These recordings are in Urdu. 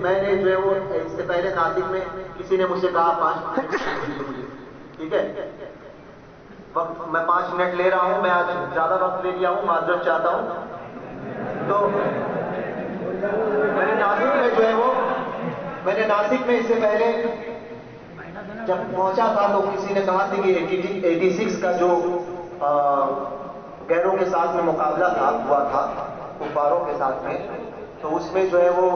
میں نے جو ہے وہ اس سے پہلے ناسک میں کسی نے مجھ سے کہا 5 منٹ، ٹھیک ہے، وقت میں 5 منٹ لے رہا ہوں، میں آج زیادہ وقت لے لیا ہوں، معذرت چاہتا ہوں. تو میں نے ناسک میں جو ہے وہ ناسک میں اس سے پہلے جب پہنچا تھا تو کسی نے کہا تھا کہ 86 کا جو غیروں کے ساتھ میں مقابلہ ہوا تھا کفاروں کے ساتھ میں، تو اس میں جو ہے وہ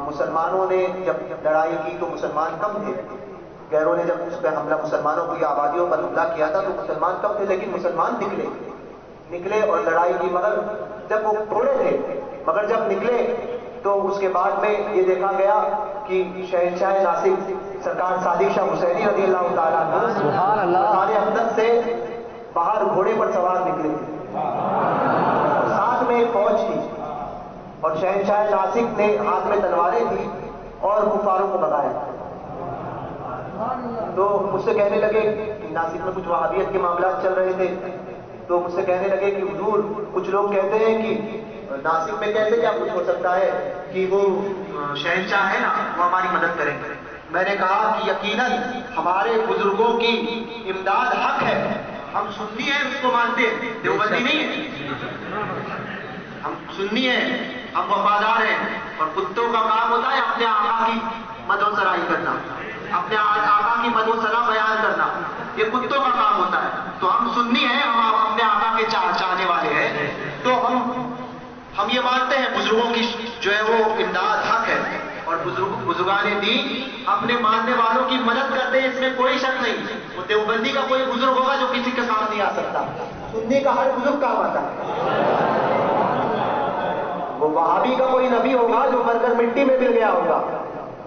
مسلمانوں نے جب لڑائی کی تو مسلمان کم تھے. غیروں نے جب اس پہ حملہ مسلمانوں کی آبادیوں پر حملہ کیا تھا تو مسلمان کم تھے، لیکن مسلمان نکلے اور لڑائی کی، مگر جب وہ تھوڑے تھے، مگر جب نکلے تو اس کے بعد میں یہ دیکھا گیا کہ شہنشاہ ناسک سرکار صادق شاہ حسینی رضی اللہ تعالیٰ عنہ سارے اندر سے باہر گھوڑے پر سوار نکلے تھے، ساتھ میں ایک فوج تھی، اور شہنشاہ ناسک نے ہاتھ میں تلواریں تھی اور کفاروں کو بھگایا. تو مجھ سے کہنے لگے کہ ناسک میں کچھ وہابیت کے معاملات چل رہے تھے، تو مجھ سے کہنے لگے کہ حضور کچھ لوگ کہتے ہیں کہ ناسک میں کیسے کیا کچھ ہو سکتا ہے کہ وہ شہنشاہ ہے نا وہ ہماری مدد کریں گے. میں نے کہا کہ یقیناً ہمارے بزرگوں کی امداد حق ہے، ہم سنی ہیں، اس کو مانتے ہیں، دیوبندی نہیں ہے، ہم سنی ہیں، ہم وفادار ہیں، اور کتوں کا کام ہوتا ہے اپنے آقا کی مد و سرائی کرنا، اپنے آقا کی مد و سرا بیان کرنا، یہ کتوں کا کام ہوتا ہے. تو ہم سنی ہیں، ہم اپنے آقا کے چاہنے والے ہیں، تو ہم یہ مانتے ہیں بزرگوں کی جو ہے وہ امداد حق ہے، اور بزرگان دین اپنے ماننے والوں کی مدد کرتے ہیں، اس میں کوئی شک نہیں. وہ دیوبندی کا کوئی بزرگ ہوگا جو کسی کے کام نہیں آ سکتا، سنی کا ہر بزرگ کام آتا ہے. وہ وہابی کا کوئی نبی ہوگا جو مر کر مٹی میں مل گیا ہوگا،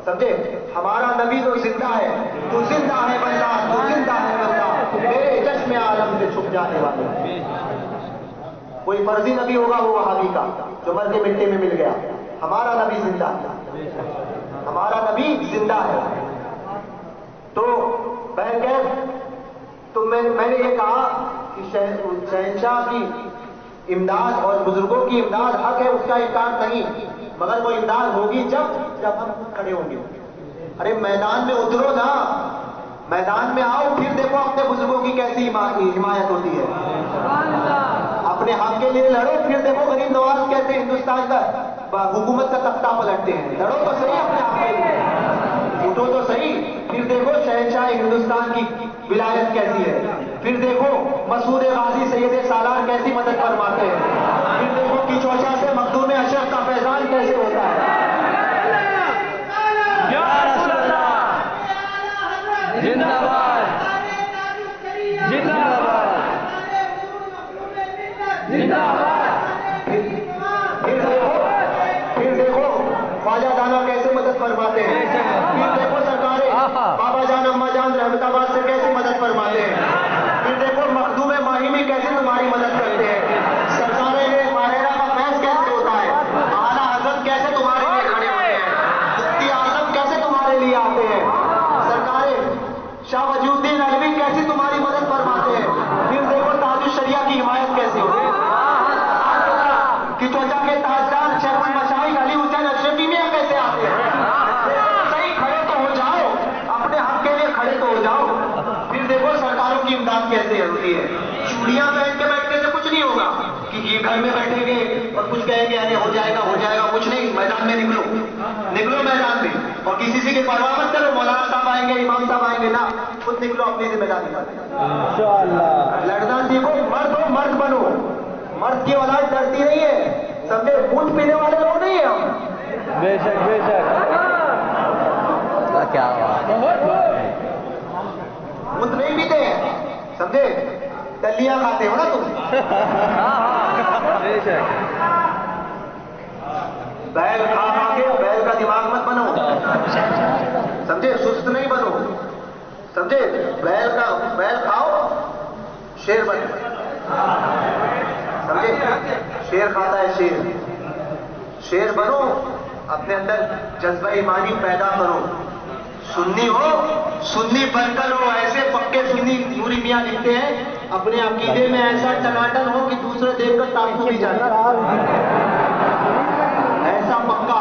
سمجھے؟ ہمارا نبی تو زندہ ہے، تو زندہ ہے بندہ، تو زندہ ہے بندہ، میرے چشم عالم سے چھپ جانے والے. کوئی فرضی نبی ہوگا وہ وہابی کا جو مر کے مٹی میں مل گیا، ہمارا نبی زندہ ہے، ہمارا نبی زندہ ہے. تو تو میں نے یہ کہا کہ شہنشاہ کی امداد اور بزرگوں کی امداد حق ہے، اس کا انکار نہیں، مگر وہ امداد ہوگی جب ہم کھڑے ہوں گے. ارے میدان میں اترو نا، میدان میں آؤ، پھر دیکھو اپنے بزرگوں کی کیسی حمایت ہوتی ہے. اپنے حق کے لیے لڑو، پھر دیکھو غریب نواز کیسے ہندوستان کا حکومت کا تختہ پلٹتے ہیں. لڑو تو صحیح اپنے حق کے لیے، اٹھو تو صحیح، پھر دیکھو شہنشاہ ہندوستان کی ولایت کیسی ہے، پھر دیکھو مسعود غازی سید سالار کیسی مدد فرماتے ہیں، پھر دیکھو کی چوچا سے مخدوم اشرف کا فیضان کیسے ہوتا ہے. زندہ باد، زندہ باد، زندہ باد. پھر دیکھو خواجہ دانا کیسے مدد فرماتے ہیں، پھر دیکھو سرکاریں بابا جان اما جان رحمت آباد سے کیسے مدد فرماتے ہیں، پھر دیکھو مخدوم ماہمی کیسے تمہاری مدد کرتے ہیں، سرکاریں ماہرہ کا فیض کیسے ہوتا ہے، اعلیٰ حضرت کیسے تمہارے لیے کھڑے ہوتے ہیں، مفتی اعظم کیسے تمہارے لیے آتے ہیں، سرکاریں شاہ وجی الدین علوی کیسی تمہاری مدد فرماتے ہیں، پھر دیکھو تاج الشریعہ کی حمایت کیسے ہوتی ہے، کہ چوچا کے تاجدار شیخ المشائخ علی حسین اشرفی میں کیسے آتے ہیں. صحیح کھڑے تو ہو جاؤ، اپنے حق کے لیے کھڑے تو ہو جاؤ. پھر دیکھو سرکاروں کی امداد کیسے ہوتی ہے. چوڑیاں پہن کے بیٹھنے سے کچھ نہیں ہوگا، کہ یہ گھر میں بیٹھیں گے اور کچھ کہیں گے ارے ہو جائے گا، کچھ نہیں. میدان میں نکلو میدان میں، اور کسی کی پرواہ مت کرو، مولانا صاحب آئیں گے، امام صاحب آئیں گے، نہ، خود نکلو اپنی ذمہ داری پر. لڑنا سیکھو، مرد ہو مرد بنو، مرد کی اولاد ڈرتی نہیں ہے، سمجھے؟ خون پینے والے لوگ نہیں ہیں ہم. بے شک بے شک، کیا خود نہیں پیتے ہیں، سمجھے؟ دلیاں کھاتے ہو نا تم. بے شک. بیل کھا کے بیل کا دماغ مت بنو، سمجھے؟ سست نہیں بنو، سمجھے؟ بیل کھاؤ، شیر بنو، سمجھے؟ شیر کھاتا ہے شیر بنو، اپنے اندر جذبہ ایمانی پیدا کرو. سنی ہو، سنی بن کر ہو. ایسے پکے سنی نوری میاں لکھتے ہیں اپنے عقیدے میں ایسا ٹناٹن ہو کہ دوسرے دیکھ کر تعصب بھی جاتا، ایسا پکا.